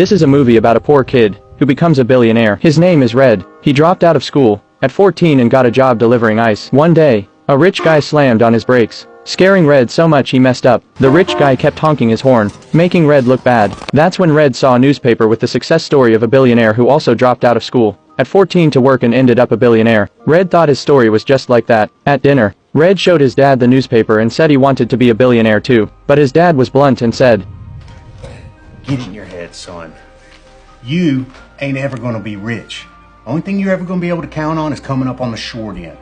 This is a movie about a poor kid who becomes a billionaire. His name is Red. He dropped out of school at 14 and got a job delivering ice. One day, a rich guy slammed on his brakes, scaring Red so much he messed up. The rich guy kept honking his horn, making Red look bad. That's when Red saw a newspaper with the success story of a billionaire who also dropped out of school at 14 to work and ended up a billionaire. Red thought his story was just like that. At dinner, Red showed his dad the newspaper and said he wanted to be a billionaire too. But his dad was blunt and said, "Get it in your head, son. You ain't ever gonna be rich. Only thing you're ever gonna be able to count on is coming up on the short end.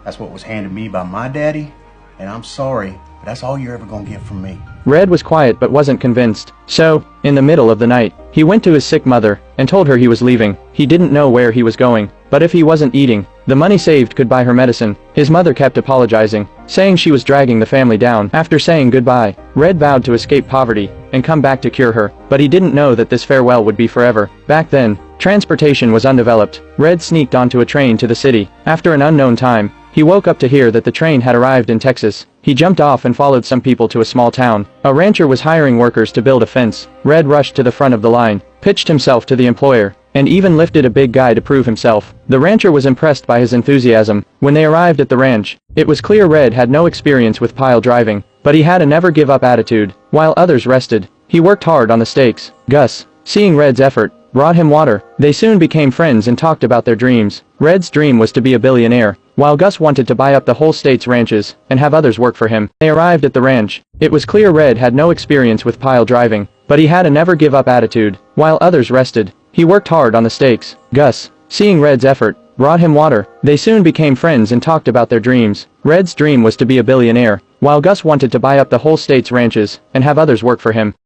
That's what was handed me by my daddy, and I'm sorry, but that's all you're ever gonna get from me." Red was quiet but wasn't convinced. So, in the middle of the night, he went to his sick mother and told her he was leaving. He didn't know where he was going, but if he wasn't eating, the money saved could buy her medicine. His mother kept apologizing, saying she was dragging the family down. After saying goodbye, Red vowed to escape poverty and come back to cure her, but he didn't know that this farewell would be forever. Back then, transportation was undeveloped. Red sneaked onto a train to the city. After an unknown time, he woke up to hear that the train had arrived in Texas. He jumped off and followed some people to a small town. A rancher was hiring workers to build a fence. Red rushed to the front of the line, pitched himself to the employer, and even lifted a big guy to prove himself. The rancher was impressed by his enthusiasm. When they arrived at the ranch, it was clear Red had no experience with pile driving, but he had a never-give-up attitude. While others rested, he worked hard on the stakes. Gus, seeing Red's effort, brought him water. They soon became friends and talked about their dreams. Red's dream was to be a billionaire, while Gus wanted to buy up the whole state's ranches and have others work for him. They arrived at the ranch. It was clear Red had no experience with pile driving, but he had a never-give-up attitude. While others rested, he worked hard on the stakes. Gus, seeing Red's effort, brought him water. They soon became friends and talked about their dreams. Red's dream was to be a billionaire, while Gus wanted to buy up the whole state's ranches and have others work for him.